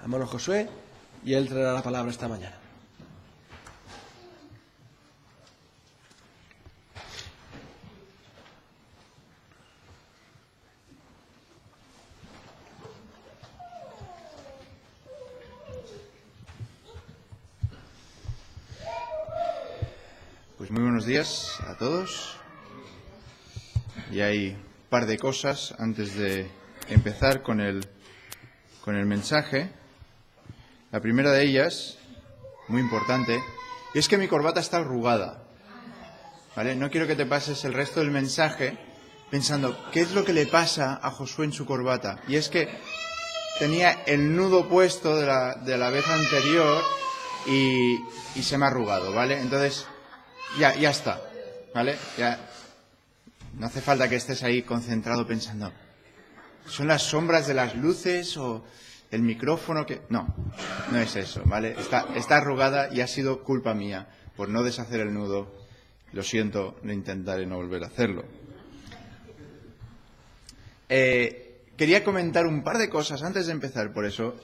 hermano Josué, y él traerá la palabra esta mañana. Pues muy buenos días a todos. Y hay un par de cosas antes de empezar con el mensaje. La primera de ellas, muy importante, es que mi corbata está arrugada. ¿Vale? No quiero que te pases el resto del mensaje pensando, ¿qué es lo que le pasa a Josué en su corbata? Y es que tenía el nudo puesto de la vez anterior y se me ha arrugado, ¿vale? Entonces, ya está, ¿vale? Ya no hace falta que estés ahí concentrado pensando, ¿son las sombras de las luces o el micrófono que...? No es eso, ¿vale? Está arrugada y ha sido culpa mía por no deshacer el nudo. Lo siento, lo intentaré no volver a hacerlo. Quería comentar un par de cosas antes de empezar, por eso,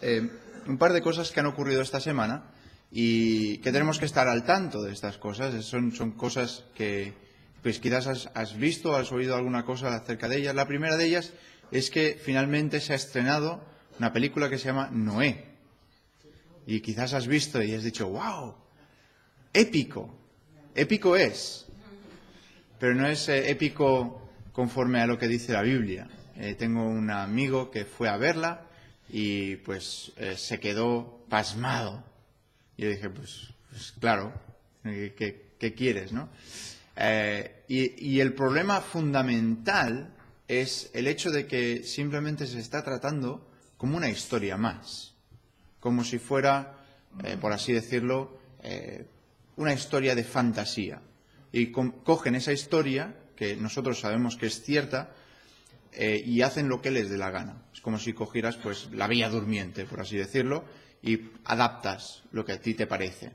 un par de cosas que han ocurrido esta semana y que tenemos que estar al tanto de estas cosas. Son cosas que pues quizás has visto, has oído alguna cosa acerca de ellas. La primera de ellas es que finalmente se ha estrenado una película que se llama Noé. Y quizás has visto y has dicho, ¡wow! ¡Épico! Épico es. Pero no es épico conforme a lo que dice la Biblia. Tengo un amigo que fue a verla y pues se quedó pasmado. Y yo dije, pues claro, ¿qué quieres, no? Y el problema fundamental es el hecho de que simplemente se está tratando como una historia más, como si fuera, por así decirlo, una historia de fantasía. Y cogen esa historia, que nosotros sabemos que es cierta, y hacen lo que les dé la gana. Es como si cogieras pues La Bella Durmiente, por así decirlo, y adaptas lo que a ti te parece.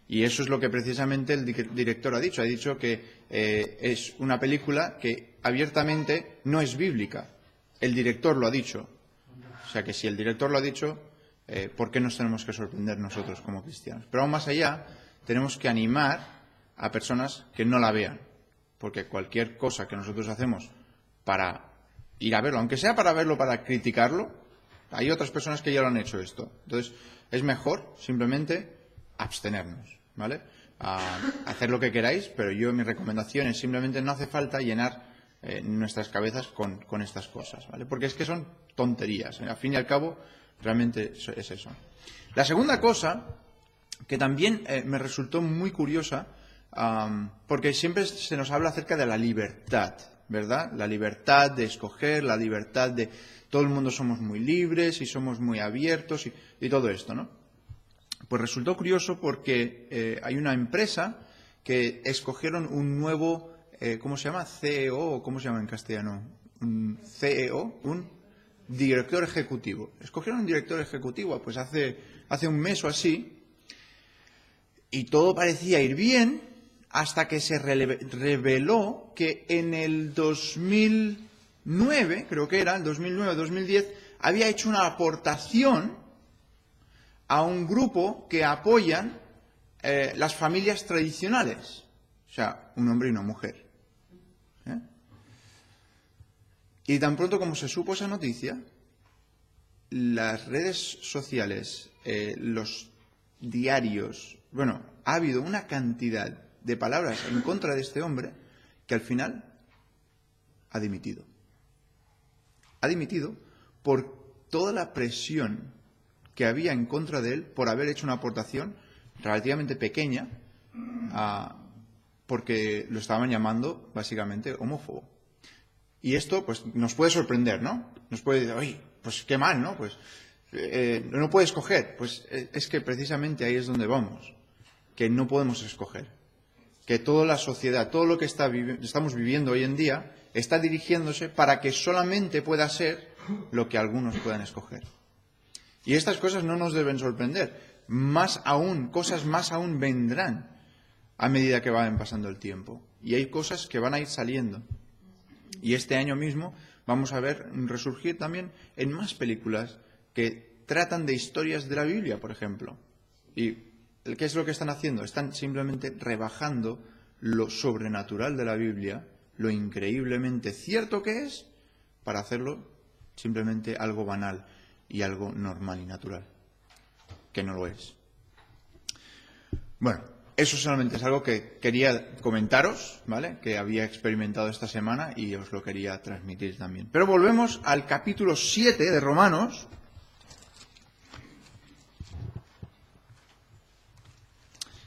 Y eso es lo que precisamente el director ha dicho. Ha dicho que es una película que abiertamente no es bíblica. El director lo ha dicho. O sea que si el director lo ha dicho, ¿por qué nos tenemos que sorprender nosotros como cristianos? Pero aún más allá, tenemos que animar a personas que no la vean. Porque cualquier cosa que nosotros hacemos para ir a verlo, aunque sea para verlo, para criticarlo, hay otras personas que ya lo han hecho esto. Entonces, es mejor simplemente abstenernos, ¿vale? Hacer lo que queráis, pero mi recomendación es simplemente no hace falta llenar nuestras cabezas con estas cosas, ¿vale? Porque es que son tonterías. Al fin y al cabo, realmente es eso. La segunda cosa, que también me resultó muy curiosa, porque siempre se nos habla acerca de la libertad, ¿verdad? La libertad de escoger, la libertad de... Todo el mundo somos muy libres y somos muy abiertos y todo esto, ¿no? Pues resultó curioso porque hay una empresa que escogieron un nuevo, ¿cómo se llama? CEO, o ¿cómo se llama en castellano? Un CEO, un director ejecutivo. Escogieron un director ejecutivo pues hace un mes o así y todo parecía ir bien hasta que se reveló que en el 2009, creo que era, el 2009-2010, había hecho una aportación a un grupo que apoyan las familias tradicionales. O sea, un hombre y una mujer. Y tan pronto como se supo esa noticia, las redes sociales, los diarios, ha habido una cantidad de palabras en contra de este hombre que al final ha dimitido. Ha dimitido por toda la presión que había en contra de él por haber hecho una aportación relativamente pequeña, porque lo estaban llamando básicamente homófobo. Y esto pues nos puede sorprender, ¿no? Nos puede decir, oye, pues qué mal, ¿no? Pues no puedes escoger. Pues es que precisamente ahí es donde vamos, que no podemos escoger. Que toda la sociedad, todo lo que estamos viviendo hoy en día, está dirigiéndose para que solamente pueda ser lo que algunos puedan escoger. Y estas cosas no nos deben sorprender. Más aún, cosas más aún vendrán a medida que vayan pasando el tiempo. Y hay cosas que van a ir saliendo. Y este año mismo vamos a ver resurgir también en más películas que tratan de historias de la Biblia, por ejemplo. ¿Y qué es lo que están haciendo? Están simplemente rebajando lo sobrenatural de la Biblia, lo increíblemente cierto que es, para hacerlo simplemente algo banal y algo normal y natural, que no lo es. Bueno, eso solamente es algo que quería comentaros, ¿vale? Que había experimentado esta semana y os lo quería transmitir también. Pero volvemos al capítulo 7 de Romanos.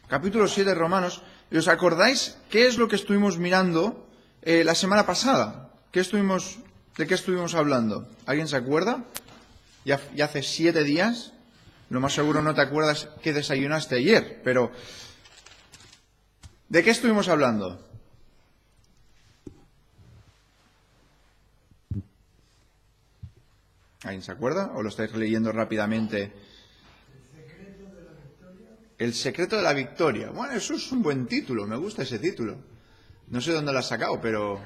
Capítulo 7 de Romanos. ¿Y os acordáis qué es lo que estuvimos mirando la semana pasada? ¿De qué estuvimos hablando? ¿Alguien se acuerda? Ya hace 7 días. Lo más seguro no te acuerdas qué desayunaste ayer, pero ¿de qué estuvimos hablando? ¿Alguien se acuerda? ¿O lo estáis leyendo rápidamente? El secreto de la victoria. Bueno, eso es un buen título, me gusta ese título. No sé dónde lo has sacado, pero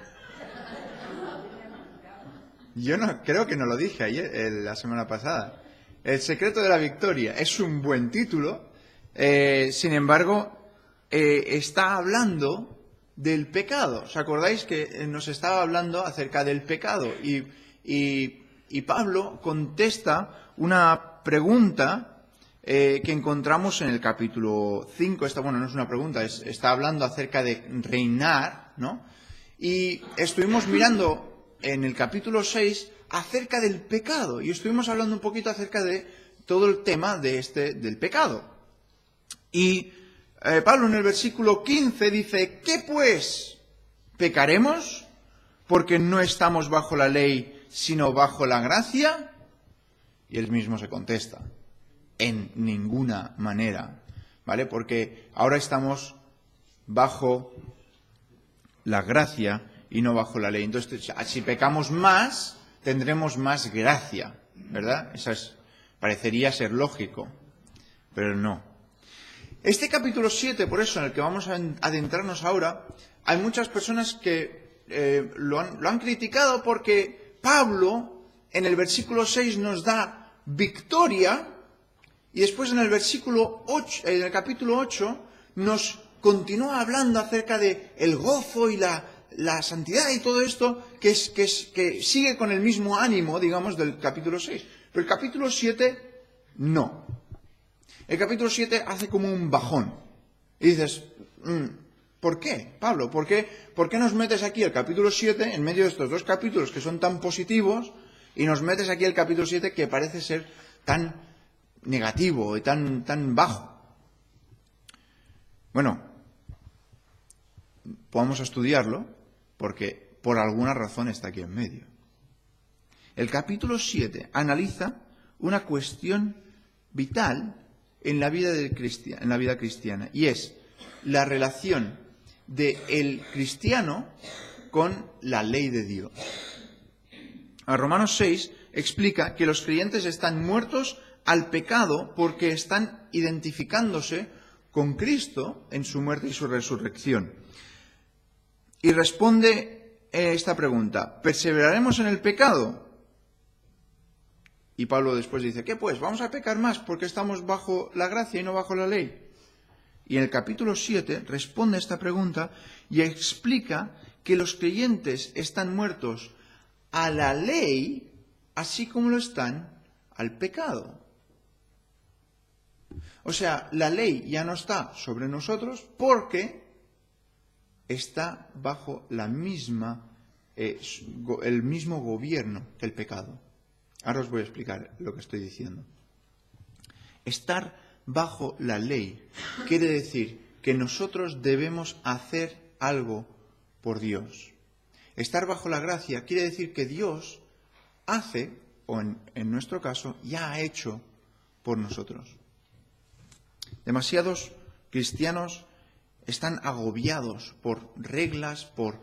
yo creo que no lo dije ayer, la semana pasada. El secreto de la victoria es un buen título, sin embargo, está hablando del pecado. ¿Os acordáis que nos estaba hablando acerca del pecado? Y Pablo contesta una pregunta que encontramos en el capítulo 5. Bueno, no es una pregunta, está hablando acerca de reinar, ¿no? Y estuvimos mirando en el capítulo 6 acerca del pecado, y estuvimos hablando un poquito acerca de todo el tema del pecado. Y Pablo en el versículo 15 dice, ¿qué pues? ¿Pecaremos porque no estamos bajo la ley, sino bajo la gracia? Y él mismo se contesta, en ninguna manera, ¿vale? Porque ahora estamos bajo la gracia y no bajo la ley. Entonces, si pecamos más, tendremos más gracia, ¿verdad? Parecería ser lógico, pero no. Este capítulo 7, por eso, en el que vamos a adentrarnos ahora, hay muchas personas que lo han criticado porque Pablo, en el versículo 6, nos da victoria, y después en el versículo 8, en el capítulo 8, nos continúa hablando acerca de el gozo y la santidad y todo esto, que sigue con el mismo ánimo, digamos, del capítulo 6. Pero el capítulo 7, no. El capítulo 7 hace como un bajón. Y dices, ¿por qué, Pablo? ¿Por qué nos metes aquí el capítulo 7 en medio de estos dos capítulos que son tan positivos y nos metes aquí el capítulo 7 que parece ser tan negativo y tan bajo? Bueno, vamos a estudiarlo porque por alguna razón está aquí en medio. El capítulo 7 analiza una cuestión vital en la vida cristiana, y es la relación del cristiano con la ley de Dios. A Romanos 6 explica que los creyentes están muertos al pecado porque están identificándose con Cristo en su muerte y su resurrección. Y responde esta pregunta, ¿perseveraremos en el pecado? Y Pablo después dice, ¿qué pues? ¿Vamos a pecar más porque estamos bajo la gracia y no bajo la ley? Y en el capítulo 7 responde esta pregunta y explica que los creyentes están muertos a la ley, así como lo están al pecado. O sea, la ley ya no está sobre nosotros porque está bajo el mismo gobierno que el pecado. Ahora os voy a explicar lo que estoy diciendo. Estar bajo la ley quiere decir que nosotros debemos hacer algo por Dios. Estar bajo la gracia quiere decir que Dios hace, o en nuestro caso, ya ha hecho por nosotros. Demasiados cristianos están agobiados por reglas, por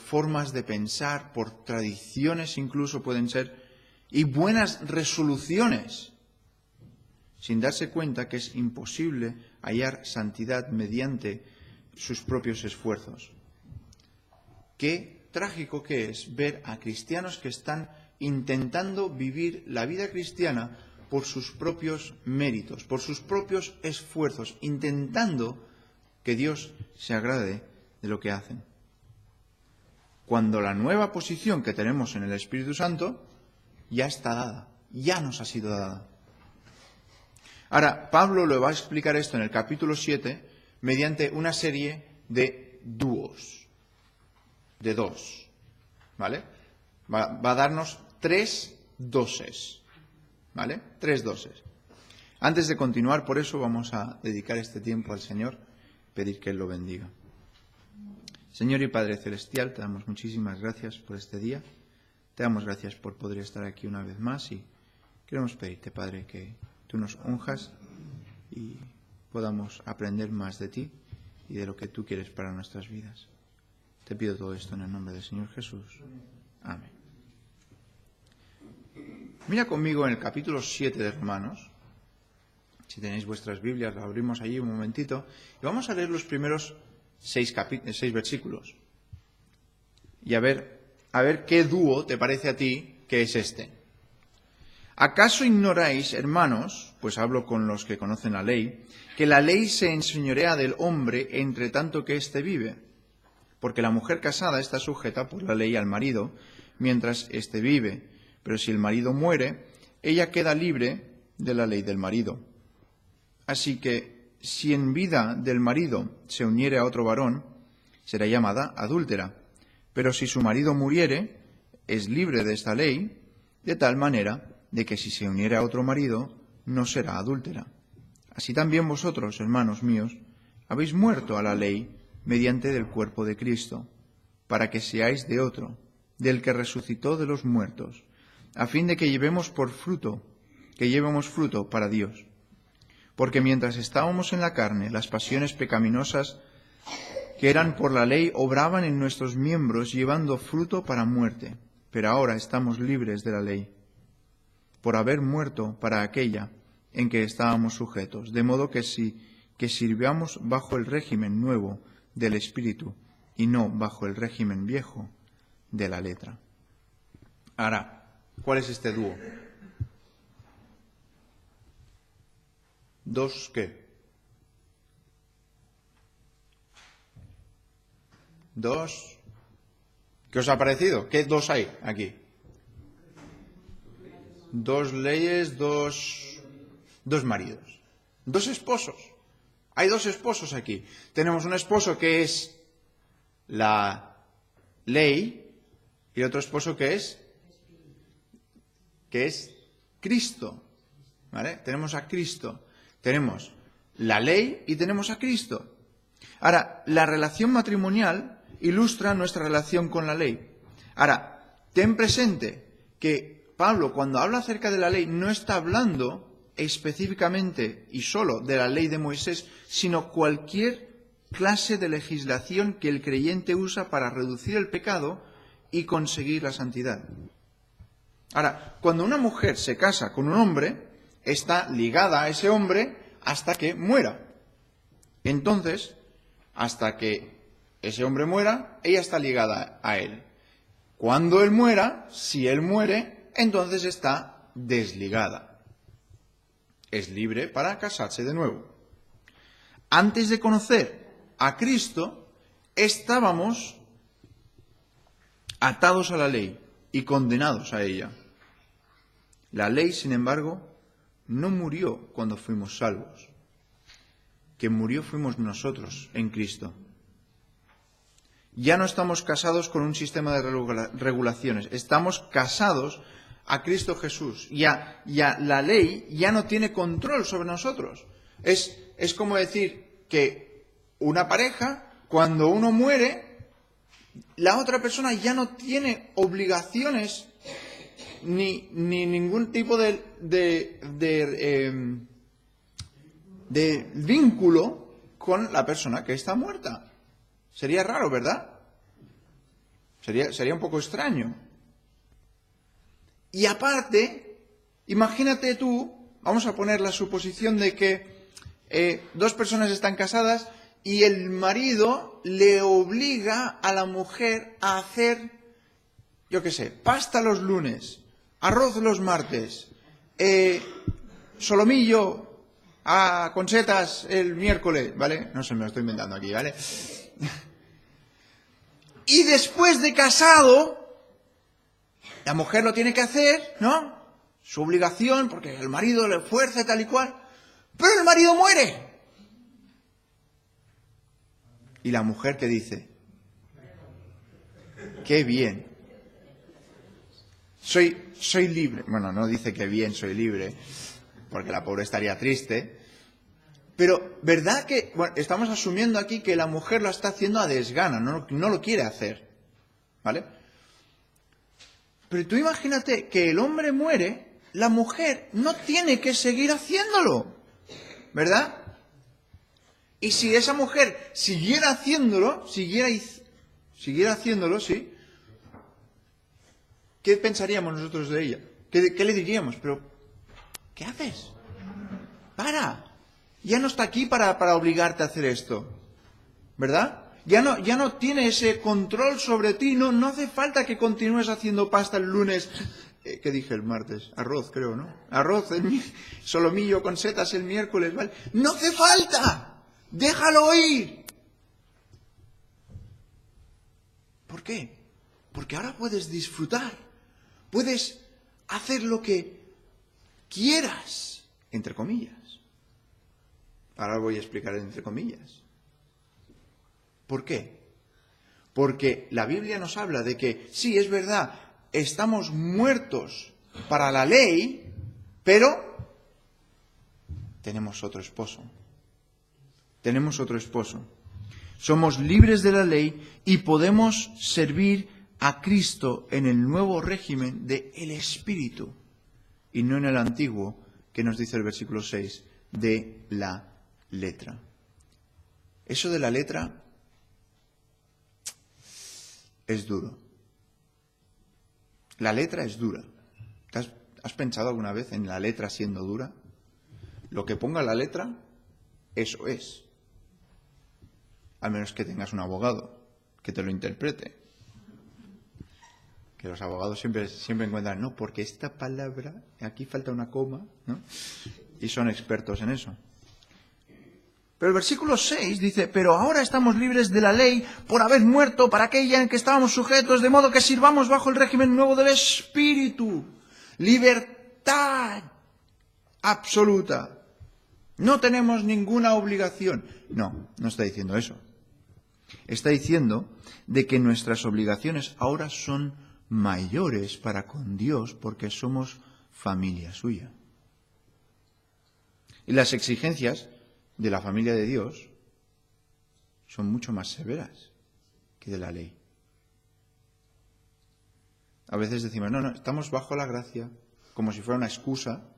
formas de pensar, por tradiciones incluso pueden ser, y buenas resoluciones, sin darse cuenta que es imposible hallar santidad mediante sus propios esfuerzos. Qué trágico que es ver a cristianos que están intentando vivir la vida cristiana por sus propios méritos, por sus propios esfuerzos, intentando que Dios se agrade de lo que hacen. Cuando la nueva posición que tenemos en el Espíritu Santo ya está dada, ya nos ha sido dada. Ahora, Pablo lo va a explicar esto en el capítulo 7 mediante una serie de dúos, de dos, ¿vale? Va a darnos 3 doses, ¿vale? 3 doses. Antes de continuar, por eso vamos a dedicar este tiempo al Señor, pedir que Él lo bendiga. Señor y Padre Celestial, te damos muchísimas gracias por este día. Te damos gracias por poder estar aquí una vez más y queremos pedirte, Padre, que tú nos unjas y podamos aprender más de ti y de lo que tú quieres para nuestras vidas. Te pido todo esto en el nombre del Señor Jesús. Amén. Mira conmigo en el capítulo 7 de Romanos. Si tenéis vuestras Biblias, la abrimos allí un momentito y vamos a leer los primeros 6 versículos. Y a ver qué dúo te parece a ti que es este. ¿Acaso ignoráis, hermanos, pues hablo con los que conocen la ley, que la ley se enseñorea del hombre entre tanto que éste vive? Porque la mujer casada está sujeta por la ley al marido, mientras éste vive. Pero si el marido muere, ella queda libre de la ley del marido. Así que, si en vida del marido se uniere a otro varón, será llamada adúltera. Pero si su marido muriere, es libre de esta ley, de tal manera de que si se uniere a otro marido, no será adúltera. Así también vosotros, hermanos míos, habéis muerto a la ley mediante del cuerpo de Cristo, para que seáis de otro, del que resucitó de los muertos, a fin de que llevemos fruto para Dios. Porque mientras estábamos en la carne, las pasiones pecaminosas que eran por la ley obraban en nuestros miembros, llevando fruto para muerte. Pero ahora estamos libres de la ley, por haber muerto para aquella en que estábamos sujetos, de modo que sirvamos bajo el régimen nuevo del Espíritu y no bajo el régimen viejo de la letra. Ahora, ¿cuál es este dúo? ¿Dos qué? ¿Dos? ¿Qué os ha parecido? ¿Qué dos hay aquí? 2 leyes, dos maridos, 2 esposos. Hay 2 esposos aquí. Tenemos un esposo que es la ley y otro esposo que es Cristo. ¿Vale? Tenemos a Cristo. Tenemos la ley y tenemos a Cristo. Ahora, la relación matrimonial ilustra nuestra relación con la ley. Ahora, ten presente que Pablo, cuando habla acerca de la ley, no está hablando específicamente y solo de la ley de Moisés, sino cualquier clase de legislación que el creyente usa para reducir el pecado y conseguir la santidad. Ahora, cuando una mujer se casa con un hombre, está ligada a ese hombre hasta que muera. Entonces, hasta que ese hombre muera, ella está ligada a él. Cuando él muera, si él muere, entonces está desligada. Es libre para casarse de nuevo. Antes de conocer a Cristo, estábamos atados a la ley y condenados a ella. La ley, sin embargo, no murió cuando fuimos salvos. Quien murió fuimos nosotros en Cristo. Ya no estamos casados con un sistema de regulaciones, estamos casados a Cristo Jesús. Ya la ley ya no tiene control sobre nosotros. Es como decir que una pareja, cuando uno muere, la otra persona ya no tiene obligaciones ni ningún tipo de vínculo con la persona que está muerta. Sería raro, ¿verdad? Sería un poco extraño. Y aparte, imagínate tú, vamos a poner la suposición de que 2 personas están casadas y el marido le obliga a la mujer a hacer, yo qué sé, pasta los lunes, arroz los martes, solomillo con setas el miércoles, ¿vale? No sé, me lo estoy inventando aquí, ¿vale? Y después de casado, la mujer lo tiene que hacer, ¿no? Su obligación, porque el marido le fuerza y tal y cual. Pero el marido muere. Y la mujer que dice, qué bien. Soy libre. Bueno, no dice que bien, soy libre, porque la pobre estaría triste. Pero, ¿verdad que estamos asumiendo aquí que la mujer lo está haciendo a desgana, no lo quiere hacer? ¿Vale? Pero tú imagínate que el hombre muere, la mujer no tiene que seguir haciéndolo, ¿verdad? Y si esa mujer siguiera haciéndolo, ¿sí? ¿Qué pensaríamos nosotros de ella? ¿Qué le diríamos? Pero, ¿qué haces? ¡Para! Ya no está aquí para obligarte a hacer esto, ¿verdad? Ya no tiene ese control sobre ti, no hace falta que continúes haciendo pasta el lunes. ¿Qué dije el martes? Arroz, creo, ¿no? Arroz, solomillo con setas el miércoles, ¿vale? ¡No hace falta! ¡Déjalo ir! ¿Por qué? Porque ahora puedes disfrutar, puedes hacer lo que quieras, entre comillas. Ahora voy a explicar entre comillas. ¿Por qué? Porque la Biblia nos habla de que, sí, es verdad, estamos muertos para la ley, pero tenemos otro esposo. Tenemos otro esposo. Somos libres de la ley y podemos servir a Cristo en el nuevo régimen del Espíritu y no en el antiguo, que nos dice el versículo 6, de la letra. Eso de la letra es duro. La letra es dura. ¿Has pensado alguna vez en la letra siendo dura? Lo que ponga la letra, eso es. Al menos que tengas un abogado que te lo interprete. Que los abogados siempre encuentran, no, porque esta palabra, aquí falta una coma, ¿no? Y son expertos en eso. Pero el versículo 6 dice, pero ahora estamos libres de la ley por haber muerto para aquella en que estábamos sujetos, de modo que sirvamos bajo el régimen nuevo del Espíritu. Libertad absoluta. No tenemos ninguna obligación. No está diciendo eso. Está diciendo de que nuestras obligaciones ahora son mayores para con Dios porque somos familia suya. Y las exigencias de la familia de Dios son mucho más severas que de la ley. A veces decimos, no, estamos bajo la gracia, como si fuera una excusa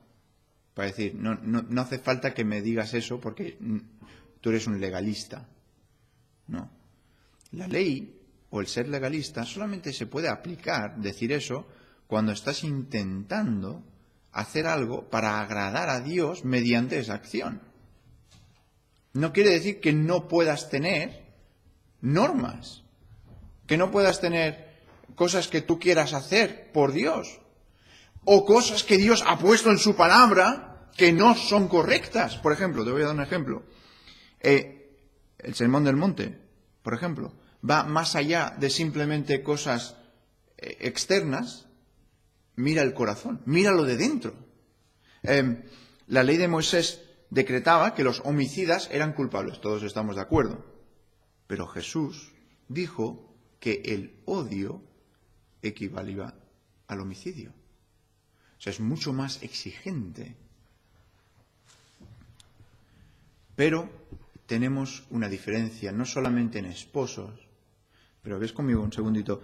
para decir, no hace falta que me digas eso porque tú eres un legalista. No. La ley o el ser legalista solamente se puede aplicar, decir eso, cuando estás intentando hacer algo para agradar a Dios mediante esa acción. No quiere decir que no puedas tener normas, que no puedas tener cosas que tú quieras hacer por Dios, o cosas que Dios ha puesto en su palabra que no son correctas. Por ejemplo, te voy a dar un ejemplo. El Sermón del Monte, por ejemplo, va más allá de simplemente cosas externas. Mira el corazón, mira lo de dentro. La ley de Moisés decretaba que los homicidas eran culpables, todos estamos de acuerdo. Pero Jesús dijo que el odio equivalía al homicidio. O sea, es mucho más exigente. Pero tenemos una diferencia, no solamente en esposos, pero ves conmigo un segundito,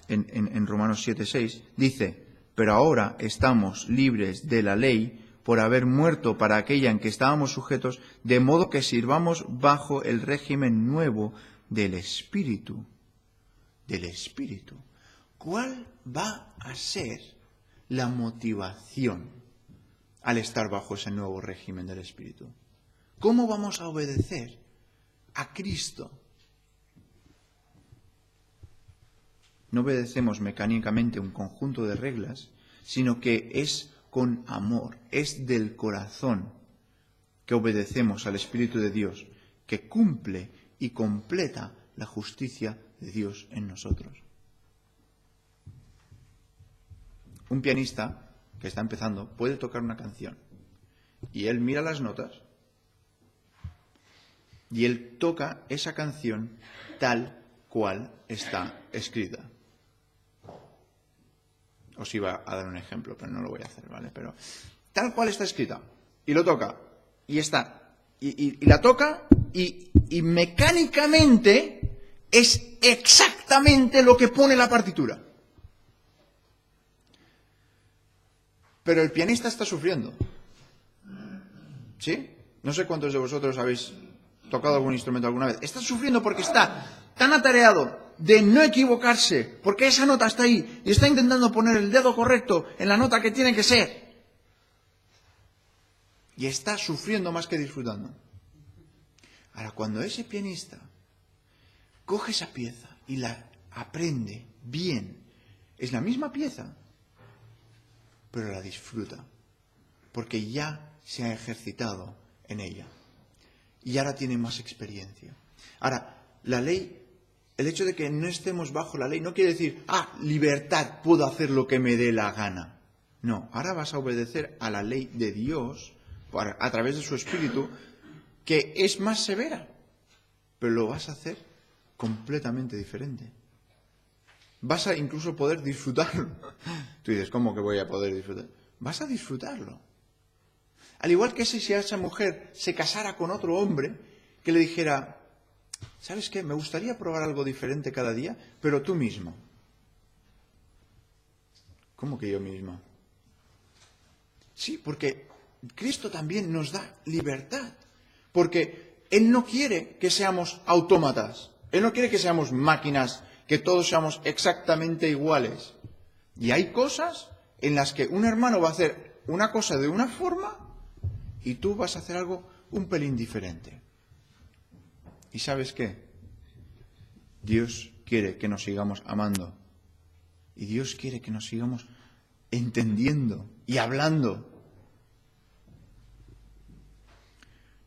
en Romanos 7:6, dice, pero ahora estamos libres de la ley por haber muerto para aquella en que estábamos sujetos, de modo que sirvamos bajo el régimen nuevo del Espíritu. Del Espíritu. ¿Cuál va a ser la motivación al estar bajo ese nuevo régimen del Espíritu? ¿Cómo vamos a obedecer a Cristo? No obedecemos mecánicamente un conjunto de reglas, sino que es con amor. Es del corazón que obedecemos al Espíritu de Dios, que cumple y completa la justicia de Dios en nosotros. Un pianista que está empezando puede tocar una canción y él mira las notas y él toca esa canción tal cual está escrita. Os iba a dar un ejemplo, pero no lo voy a hacer, ¿vale? Pero tal cual está escrita. Y lo toca. Y está. Y la toca y mecánicamente es exactamente lo que pone la partitura. Pero el pianista está sufriendo. ¿Sí? No sé cuántos de vosotros habéis tocado algún instrumento alguna vez. Está sufriendo porque está tan atareado de no equivocarse, porque esa nota está ahí y está intentando poner el dedo correcto en la nota que tiene que ser. Y está sufriendo más que disfrutando. Ahora, cuando ese pianista coge esa pieza y la aprende bien, es la misma pieza, pero la disfruta, porque ya se ha ejercitado en ella. Y ahora tiene más experiencia. Ahora, la ley, el hecho de que no estemos bajo la ley no quiere decir, libertad, puedo hacer lo que me dé la gana. No, ahora vas a obedecer a la ley de Dios a través de su Espíritu, que es más severa, pero lo vas a hacer completamente diferente. Vas a incluso poder disfrutarlo. Tú dices, ¿cómo que voy a poder disfrutar? Vas a disfrutarlo. Al igual que si esa mujer se casara con otro hombre que le dijera, ¿sabes qué? Me gustaría probar algo diferente cada día, pero tú mismo. ¿Cómo que yo misma? Sí, porque Cristo también nos da libertad. Porque Él no quiere que seamos autómatas. Él no quiere que seamos máquinas, que todos seamos exactamente iguales. Y hay cosas en las que un hermano va a hacer una cosa de una forma y tú vas a hacer algo un pelín diferente. ¿Y sabes qué? Dios quiere que nos sigamos amando. Y Dios quiere que nos sigamos entendiendo y hablando.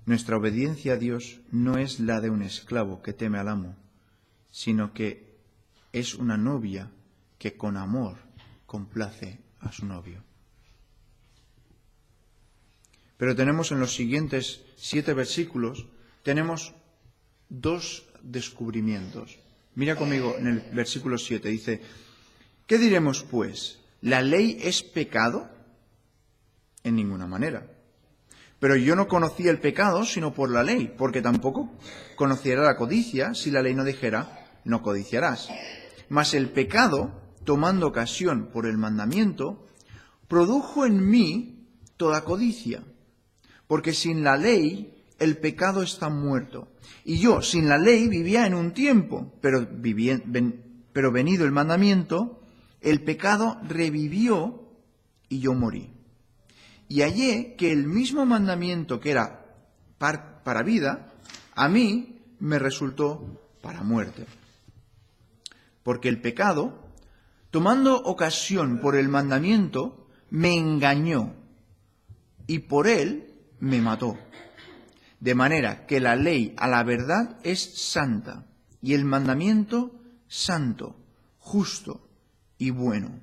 Nuestra obediencia a Dios no es la de un esclavo que teme al amo, sino que es una novia que con amor complace a su novio. Pero tenemos en los siguientes 7 versículos, tenemos 2 descubrimientos. Mira conmigo en el versículo 7, dice, ¿qué diremos pues? ¿La ley es pecado? En ninguna manera. Pero yo no conocía el pecado sino por la ley, porque tampoco conociera la codicia si la ley no dijera, no codiciarás. Mas el pecado, tomando ocasión por el mandamiento, produjo en mí toda codicia. Porque sin la ley el pecado está muerto. Y yo sin la ley vivía en un tiempo, pero venido el mandamiento, el pecado revivió y yo morí. Y hallé que el mismo mandamiento que era para vida, a mí me resultó para muerte. Porque el pecado, tomando ocasión por el mandamiento, me engañó y por él me mató. De manera que la ley a la verdad es santa y el mandamiento santo, justo y bueno.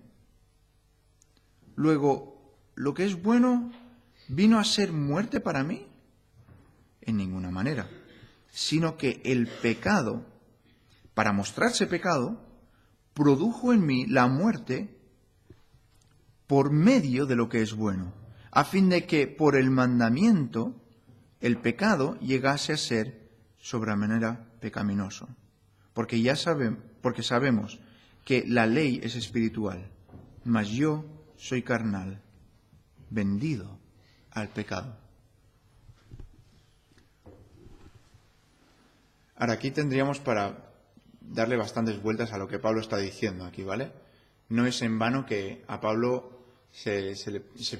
Luego, ¿lo que es bueno vino a ser muerte para mí? En ninguna manera, sino que el pecado, para mostrarse pecado, produjo en mí la muerte por medio de lo que es bueno, a fin de que por el mandamiento el pecado llegase a ser sobremanera pecaminoso. Porque sabemos que la ley es espiritual, mas yo soy carnal, vendido al pecado. Ahora aquí tendríamos para darle bastantes vueltas a lo que Pablo está diciendo aquí, ¿vale? No es en vano que a Pablo se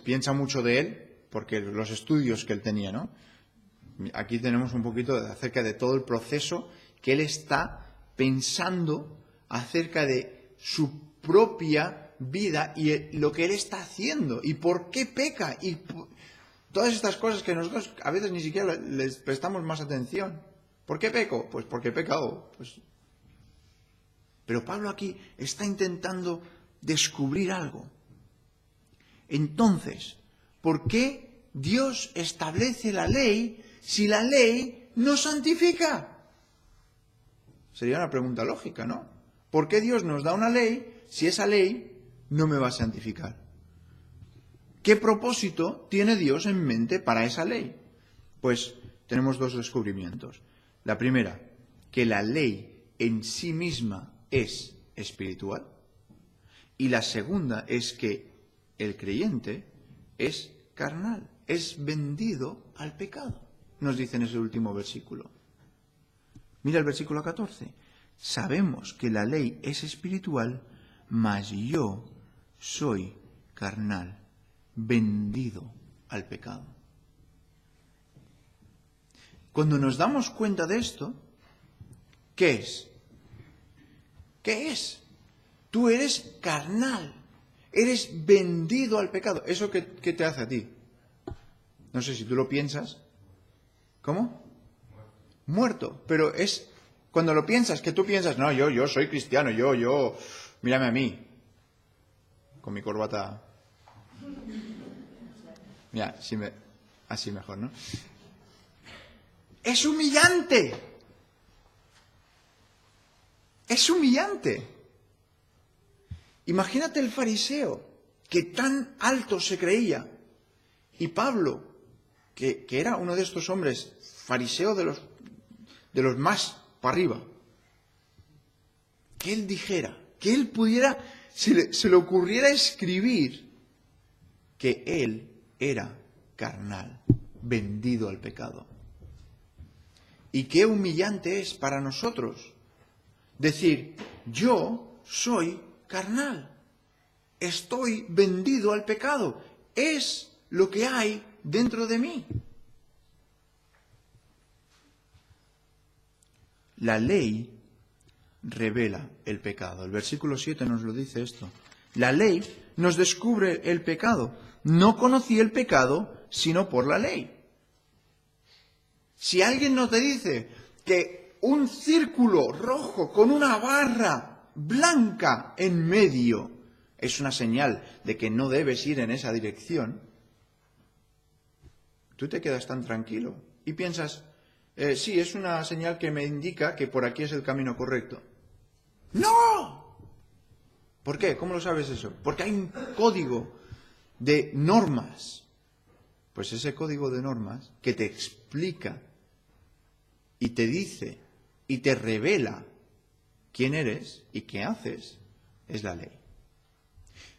piensa mucho de él, porque los estudios que él tenía, ¿no? Aquí tenemos un poquito acerca de todo el proceso que él está pensando acerca de su propia vida y lo que Él está haciendo y por qué peca y todas estas cosas que nosotros a veces ni siquiera les prestamos más atención. ¿Por qué peco? Pues porque he pecado. Pero Pablo aquí está intentando descubrir algo. Entonces, ¿por qué Dios establece la ley si la ley no santifica? Sería una pregunta lógica, ¿no? ¿Por qué Dios nos da una ley si esa ley no me va a santificar? ¿Qué propósito tiene Dios en mente para esa ley? Pues tenemos dos descubrimientos. La primera, que la ley en sí misma es espiritual. Y la segunda es que el creyente es carnal, es vendido al pecado. Nos dice en ese último versículo. Mira el versículo 14. Sabemos que la ley es espiritual, mas yo soy carnal, vendido al pecado. Cuando nos damos cuenta de esto, ¿qué es? ¿Qué es? Tú eres carnal, eres vendido al pecado. ¿Eso qué te hace a ti? No sé si tú lo piensas. ¿Cómo? Muerto. Pero es cuando lo piensas, que tú piensas, no, yo soy cristiano, yo, mírame a mí, con mi corbata. Mira, así mejor, ¿no? Es humillante. Es humillante. Imagínate el fariseo que tan alto se creía. Y Pablo, que era uno de estos hombres, fariseo de los más para arriba. Que él dijera, que él pudiera, se le ocurriera escribir que él era carnal, vendido al pecado. Y qué humillante es para nosotros decir, yo soy carnal, estoy vendido al pecado, es lo que hay dentro de mí. La ley revela el pecado. El versículo 7 nos lo dice esto. La ley nos descubre el pecado. No conocí el pecado sino por la ley. Si alguien no te dice que un círculo rojo con una barra blanca en medio es una señal de que no debes ir en esa dirección, tú te quedas tan tranquilo y piensas, sí, es una señal que me indica que por aquí es el camino correcto. ¡No! ¿Por qué? ¿Cómo lo sabes eso? Porque hay un código de normas. Pues ese código de normas que te explica y te dice y te revela quién eres y qué haces, es la ley.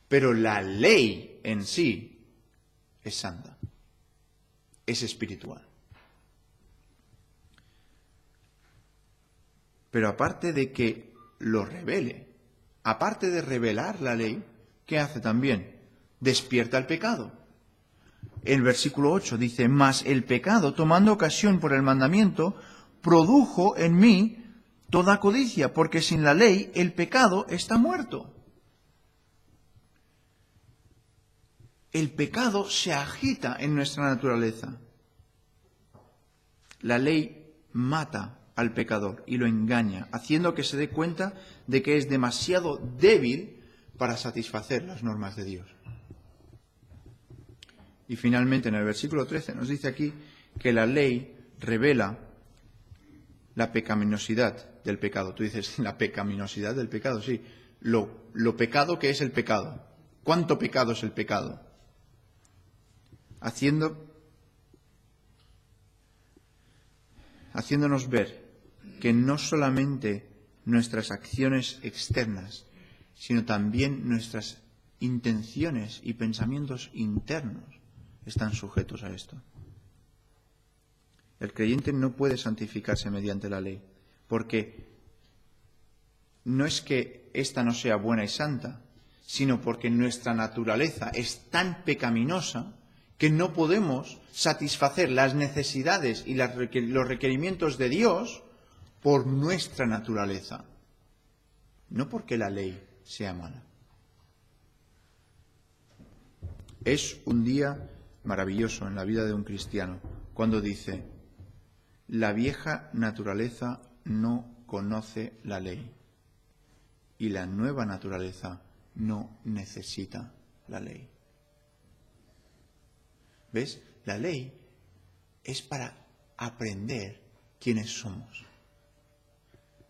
Pero la ley en sí es santa, es espiritual. Pero aparte de que lo revele, aparte de revelar la ley, ¿qué hace también? Despierta el pecado. El versículo 8 dice, mas el pecado, tomando ocasión por el mandamiento, produjo en mí toda codicia, porque sin la ley el pecado está muerto. El pecado se agita en nuestra naturaleza. La ley mata al pecador y lo engaña, haciendo que se dé cuenta de que es demasiado débil para satisfacer las normas de Dios. Y finalmente en el versículo 13 nos dice aquí que la ley revela la pecaminosidad del pecado. Tú dices, la pecaminosidad del pecado, sí. Lo pecado que es el pecado. ¿Cuánto pecado es el pecado? Haciéndonos ver que no solamente nuestras acciones externas, sino también nuestras intenciones y pensamientos internos están sujetos a esto. El creyente no puede santificarse mediante la ley, porque no es que ésta no sea buena y santa, sino porque nuestra naturaleza es tan pecaminosa que no podemos satisfacer las necesidades y los requerimientos de Dios por nuestra naturaleza, no porque la ley sea mala. Es un día maravilloso en la vida de un cristiano cuando dice: la vieja naturaleza no conoce la ley y la nueva naturaleza no necesita la ley. ¿Ves? La ley es para aprender quiénes somos.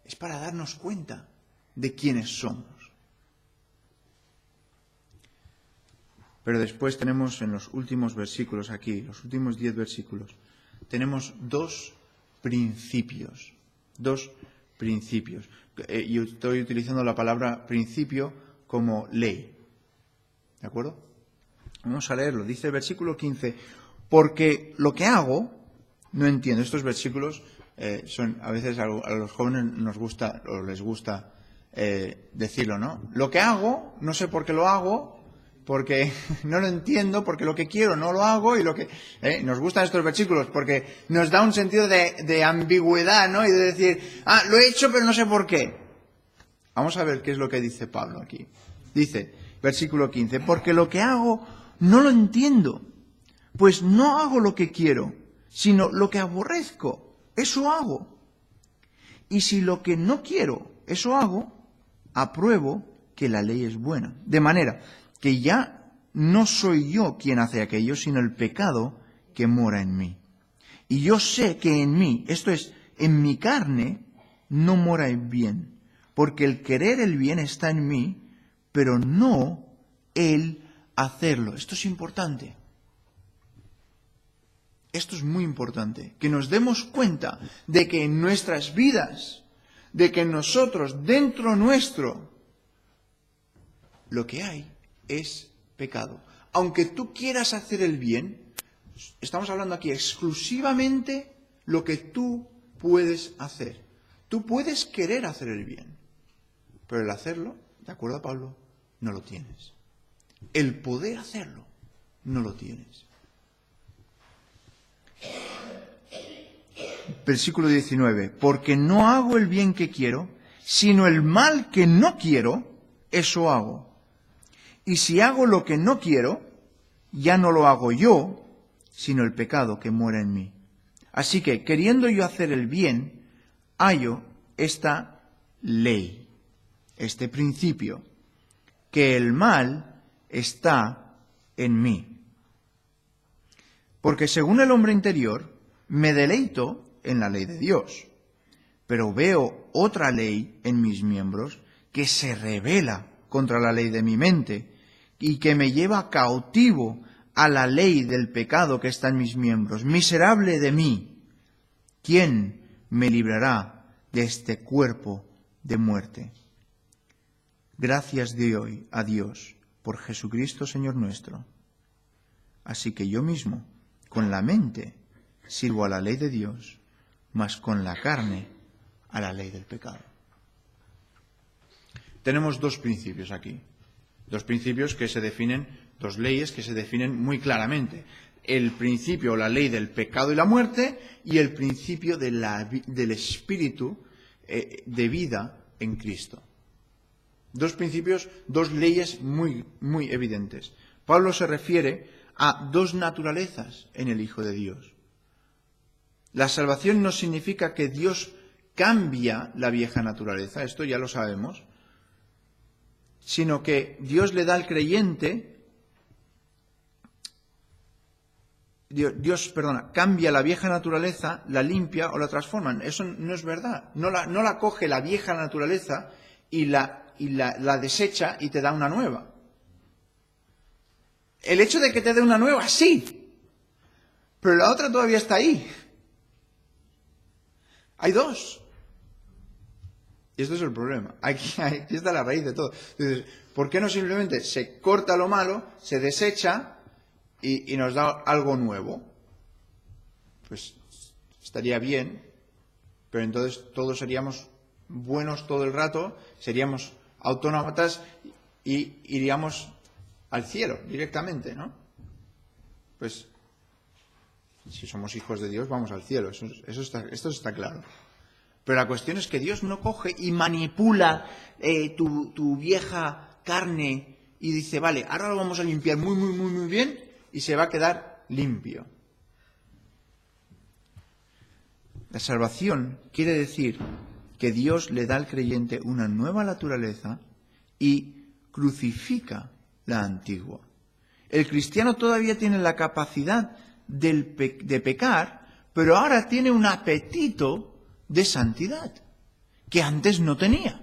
Es para darnos cuenta de quiénes somos. Pero después tenemos en los últimos versículos aquí, los últimos 10 versículos, tenemos dos principios. Dos principios. Yo estoy utilizando la palabra principio como ley. ¿De acuerdo? Vamos a leerlo. Dice el versículo 15: porque lo que hago, no entiendo. Estos versículos son, a veces a los jóvenes nos gusta, o les gusta decirlo, ¿no? Lo que hago, no sé por qué lo hago, porque no lo entiendo, porque lo que quiero no lo hago, y lo que nos gustan estos versículos porque nos da un sentido de ambigüedad, ¿no? Y de decir, lo he hecho pero no sé por qué. Vamos a ver qué es lo que dice Pablo aquí. Dice, versículo 15, porque lo que hago no lo entiendo, pues no hago lo que quiero, sino lo que aborrezco, eso hago. Y si lo que no quiero, eso hago, apruebo que la ley es buena. De manera que ya no soy yo quien hace aquello, sino el pecado que mora en mí. Y yo sé que en mí, esto es, en mi carne, no mora el bien, porque el querer el bien está en mí, pero no el hacerlo. Esto es importante. Esto es muy importante, que nos demos cuenta de que en nuestras vidas, de que nosotros, dentro nuestro, lo que hay es pecado. Aunque tú quieras hacer el bien, estamos hablando aquí exclusivamente lo que tú puedes hacer. Tú puedes querer hacer el bien, pero el hacerlo, de acuerdo a Pablo, no lo tienes. El poder hacerlo, no lo tienes. Versículo 19. Porque no hago el bien que quiero, sino el mal que no quiero, eso hago. Y si hago lo que no quiero, ya no lo hago yo, sino el pecado que mora en mí. Así que, queriendo yo hacer el bien, hallo esta ley, este principio, que el mal está en mí. Porque según el hombre interior, me deleito en la ley de Dios, pero veo otra ley en mis miembros que se rebela contra la ley de mi mente y que me lleva cautivo a la ley del pecado que está en mis miembros. Miserable de mí, ¿quién me librará de este cuerpo de muerte? Gracias doy a Dios por Jesucristo Señor nuestro. Así que yo mismo, con la mente, sirvo a la ley de Dios, mas con la carne a la ley del pecado. Tenemos dos principios aquí. Dos principios que se definen, dos leyes que se definen muy claramente. El principio o la ley del pecado y la muerte y el principio del espíritu de vida en Cristo. Dos principios, dos leyes muy, muy evidentes. Pablo se refiere a dos naturalezas en el Hijo de Dios. La salvación no significa que Dios cambia la vieja naturaleza, esto ya lo sabemos, sino que Dios le da al creyente, cambia la vieja naturaleza, la limpia o la transforma. Eso no es verdad. No la coge la vieja naturaleza y la desecha y te da una nueva. El hecho de que te dé una nueva, sí, pero la otra todavía está ahí. Hay dos. Y esto es el problema. Aquí está la raíz de todo. Entonces, ¿por qué no simplemente se corta lo malo, se desecha y nos da algo nuevo? Pues estaría bien, pero entonces todos seríamos buenos todo el rato, seríamos autómatas y iríamos al cielo directamente, ¿no? Pues si somos hijos de Dios, vamos al cielo. Esto está claro. Pero la cuestión es que Dios no coge y manipula tu vieja carne y dice, vale, ahora lo vamos a limpiar muy, muy, muy, muy bien y se va a quedar limpio. La salvación quiere decir que Dios le da al creyente una nueva naturaleza y crucifica la antigua. El cristiano todavía tiene la capacidad de pecar, pero ahora tiene un apetito de santidad que antes no tenía.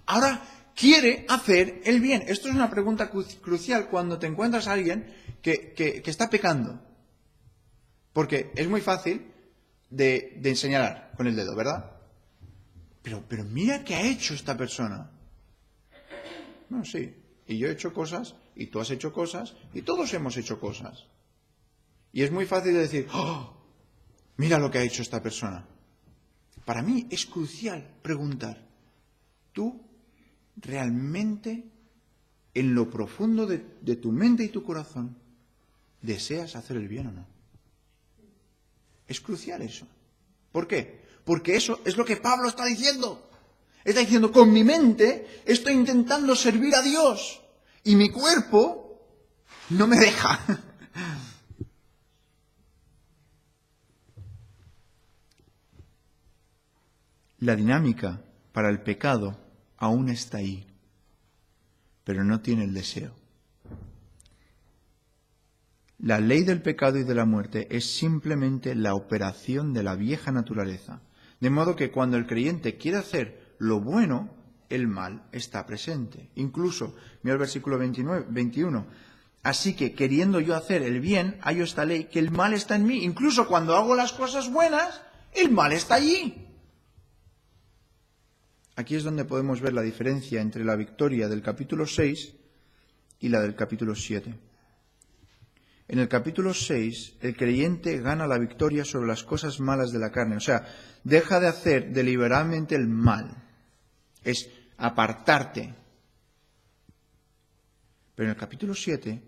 Ahora quiere hacer el bien. Esto es una pregunta crucial cuando te encuentras a alguien que está pecando. Porque es muy fácil de señalar con el dedo, ¿verdad? Pero mira qué ha hecho esta persona. No, sí. Y yo he hecho cosas, y tú has hecho cosas, y todos hemos hecho cosas. Y es muy fácil de decir, ¡oh! Mira lo que ha hecho esta persona. Para mí es crucial preguntar, ¿tú realmente, en lo profundo de tu mente y tu corazón, deseas hacer el bien o no? Es crucial eso. ¿Por qué? Porque eso es lo que Pablo está diciendo. Está diciendo, con mi mente estoy intentando servir a Dios y mi cuerpo no me deja. La dinámica para el pecado aún está ahí, pero no tiene el deseo. La ley del pecado y de la muerte es simplemente la operación de la vieja naturaleza, de modo que cuando el creyente quiere hacer lo bueno, el mal está presente. Incluso, mira el versículo 21, así que queriendo yo hacer el bien, hallo esta ley, que el mal está en mí. Incluso cuando hago las cosas buenas, el mal está allí. Aquí es donde podemos ver la diferencia entre la victoria del capítulo 6 y la del capítulo 7. En el capítulo 6, el creyente gana la victoria sobre las cosas malas de la carne. O sea, deja de hacer deliberadamente el mal. Es apartarte. Pero en el capítulo 7,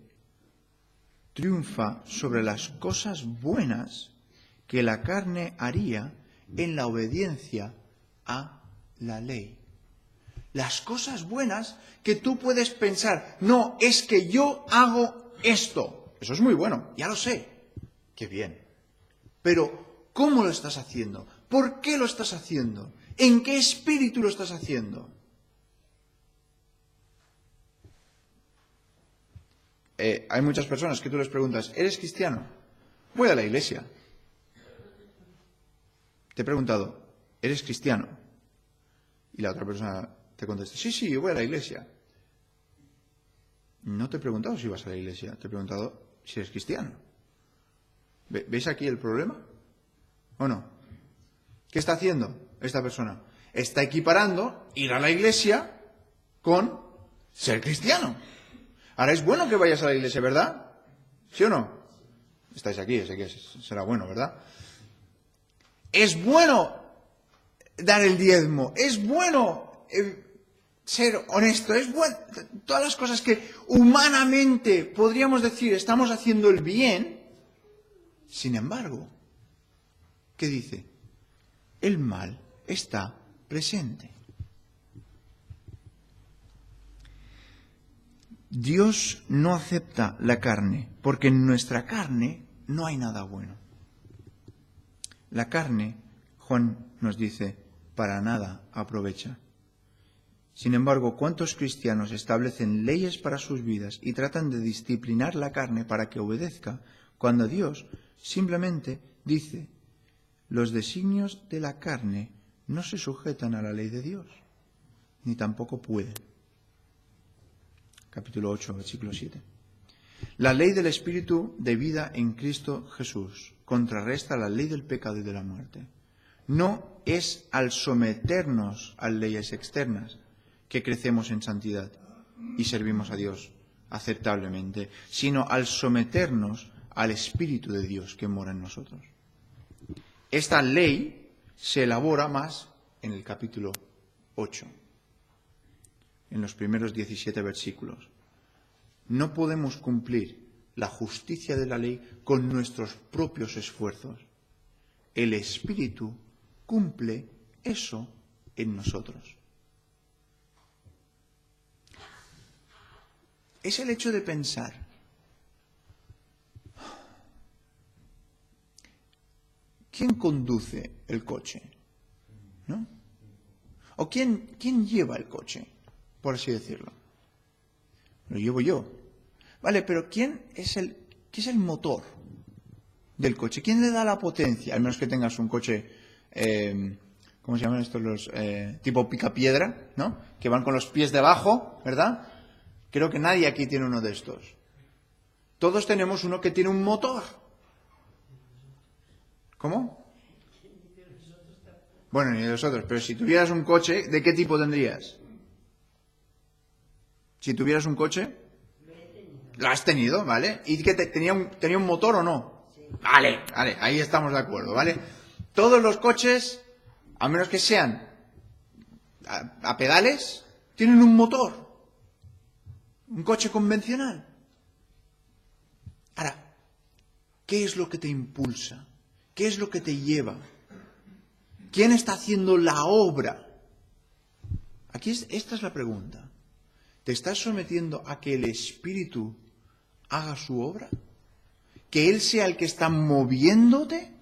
triunfa sobre las cosas buenas que la carne haría en la obediencia a la ley. Las cosas buenas que tú puedes pensar, no, es que yo hago esto. Eso es muy bueno, ya lo sé. Qué bien. Pero, ¿cómo lo estás haciendo? ¿Por qué lo estás haciendo? ¿En qué espíritu lo estás haciendo? Hay muchas personas que tú les preguntas, ¿eres cristiano? Voy a la iglesia. Te he preguntado, ¿eres cristiano? Y la otra persona te contesta, sí, yo voy a la iglesia. No te he preguntado si vas a la iglesia, te he preguntado si eres cristiano. ¿Veis aquí el problema? ¿O no? ¿Qué está haciendo esta persona? Está equiparando ir a la iglesia con ser cristiano. Ahora es bueno que vayas a la iglesia, ¿verdad? ¿Sí o no? Estáis aquí, sé que será bueno, ¿verdad? Es bueno dar el diezmo, es bueno ser honesto, es bueno. Todas las cosas que humanamente podríamos decir estamos haciendo el bien, sin embargo, ¿qué dice? El mal está presente. Dios no acepta la carne, porque en nuestra carne no hay nada bueno. La carne, Juan nos dice, para nada aprovecha. Sin embargo, ¿cuántos cristianos establecen leyes para sus vidas y tratan de disciplinar la carne para que obedezca, cuando Dios simplemente dice, los designios de la carne no se sujetan a la ley de Dios, ni tampoco pueden? Capítulo 8, versículo 7. La ley del Espíritu de vida en Cristo Jesús contrarresta la ley del pecado y de la muerte. No es al someternos a leyes externas que crecemos en santidad y servimos a Dios aceptablemente, sino al someternos al Espíritu de Dios que mora en nosotros. Esta ley se elabora más en el capítulo 8, en los primeros 17 versículos. No podemos cumplir la justicia de la ley con nuestros propios esfuerzos. El Espíritu cumple eso en nosotros. es el hecho de pensar, ¿quién conduce el coche? ¿No? ¿O quién lleva el coche, por así decirlo? Lo llevo yo. Vale, pero ¿qué es el motor del coche? ¿Quién le da la potencia? Al menos que tengas un coche, ¿cómo se llaman estos? Los tipo picapiedra, ¿no? Que van con los pies debajo, ¿verdad? Creo que nadie aquí tiene uno de estos. Todos tenemos uno que tiene un motor. ¿Cómo? Bueno, ni de nosotros, pero si tuvieras un coche, ¿de qué tipo tendrías? Si tuvieras un coche, lo has tenido, ¿vale? ¿Y que tenía un motor o no? Vale, ahí estamos de acuerdo, ¿vale? Todos los coches, a menos que sean a pedales, tienen un motor. Un coche convencional. Ahora, ¿qué es lo que te impulsa? ¿Qué es lo que te lleva? ¿Quién está haciendo la obra? Esta es la pregunta. ¿Te estás sometiendo a que el Espíritu haga su obra? ¿Que Él sea el que está moviéndote?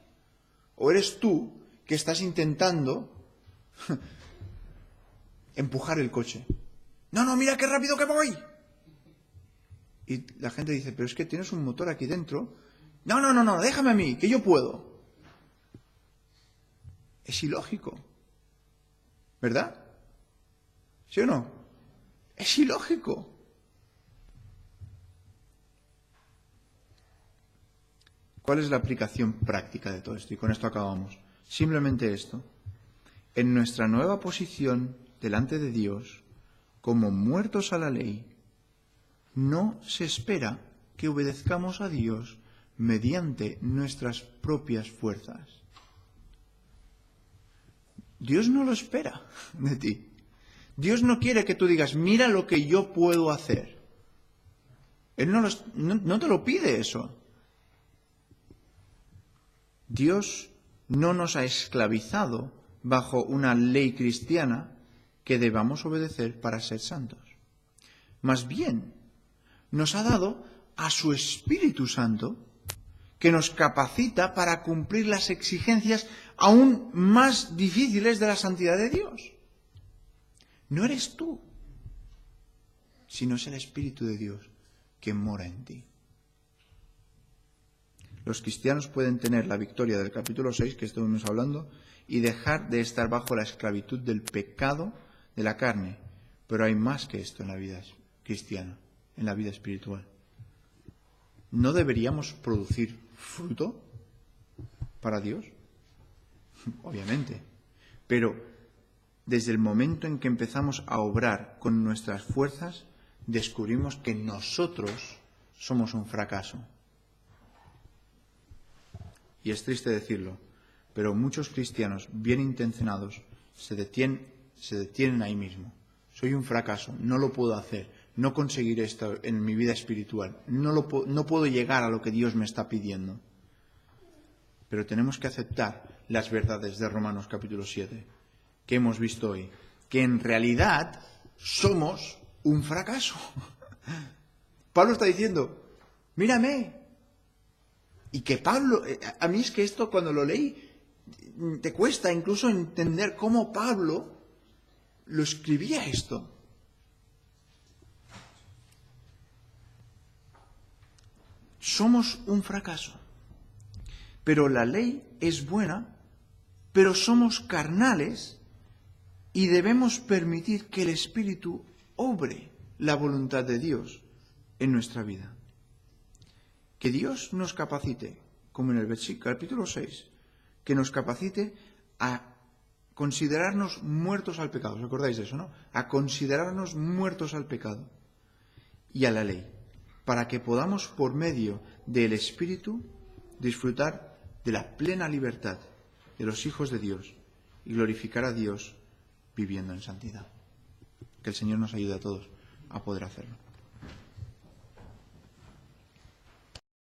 ¿O eres tú que estás intentando empujar el coche? No, mira qué rápido que voy. Y la gente dice, pero es que tienes un motor aquí dentro. No, déjame a mí, que yo puedo. Es ilógico. ¿Verdad? ¿Sí o no? Es ilógico. ¿Cuál es la aplicación práctica de todo esto? Y con esto acabamos. Simplemente esto. En nuestra nueva posición delante de Dios, como muertos a la ley, no se espera que obedezcamos a Dios mediante nuestras propias fuerzas. Dios no lo espera de ti. Dios no quiere que tú digas, mira lo que yo puedo hacer. Él no te lo pide eso. Dios no nos ha esclavizado bajo una ley cristiana que debamos obedecer para ser santos. Más bien, nos ha dado a su Espíritu Santo que nos capacita para cumplir las exigencias aún más difíciles de la santidad de Dios. No eres tú, sino es el Espíritu de Dios que mora en ti. Los cristianos pueden tener la victoria del capítulo 6, que estuvimos hablando, y dejar de estar bajo la esclavitud del pecado de la carne. Pero hay más que esto en la vida cristiana, en la vida espiritual. ¿No deberíamos producir fruto para Dios? Obviamente. Pero desde el momento en que empezamos a obrar con nuestras fuerzas, descubrimos que nosotros somos un fracaso. Y es triste decirlo, pero muchos cristianos bien intencionados se detienen ahí mismo. Soy un fracaso, no lo puedo hacer, no conseguiré esto en mi vida espiritual, no puedo llegar a lo que Dios me está pidiendo. Pero tenemos que aceptar las verdades de Romanos capítulo 7, que hemos visto hoy, que en realidad somos un fracaso. Pablo está diciendo, mírame. Y que Pablo, a mí es que esto cuando lo leí, te cuesta incluso entender cómo Pablo lo escribía esto. Somos un fracaso. Pero la ley es buena, pero somos carnales y debemos permitir que el Espíritu obre la voluntad de Dios en nuestra vida. Que Dios nos capacite, como en el capítulo 6, que nos capacite a considerarnos muertos al pecado. ¿Os acordáis de eso, no? A considerarnos muertos al pecado y a la ley, para que podamos, por medio del Espíritu, disfrutar de la plena libertad de los hijos de Dios y glorificar a Dios viviendo en santidad. Que el Señor nos ayude a todos a poder hacerlo.